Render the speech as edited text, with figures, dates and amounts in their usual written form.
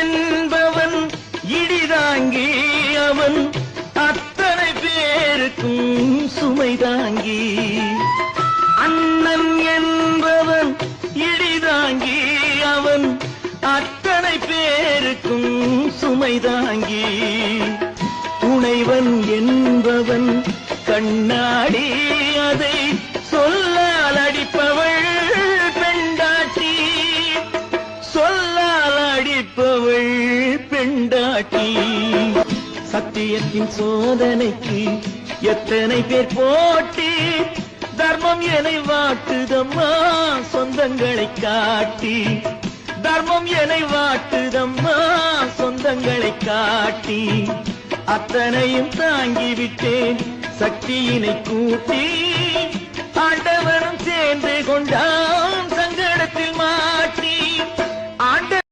என்பவன் இடிதாங்கி அவன் அத்தனை பேருக்கும் சுமைதாங்கி. அண்ணன் என்பவன் இடிதாங்கி அவன் அத்தனை பேருக்கும் சுமைதாங்கி. துணைவன் என்பவன் கண்ணாடி அதை சொல்லால் அடிப்பவள் பெண்டாட்டி, சொல்லால் அடிப்பவள் பெண்டாட்டி. சத்தியத்தின் சோதனைக்கு எத்தனை பேர் போட்டி, தர்மம் என்னை வாட்டுதம்மா சொந்தங்களை காட்டி, தர்மம் என்னை வாட்டுதம்மா சொந்தங்களை காட்டி. அத்தனையும் தாங்கிவிட்டேன் சக்தியினை கூட்டி, ஆண்டவரும் சேர்ந்து கொண்டார்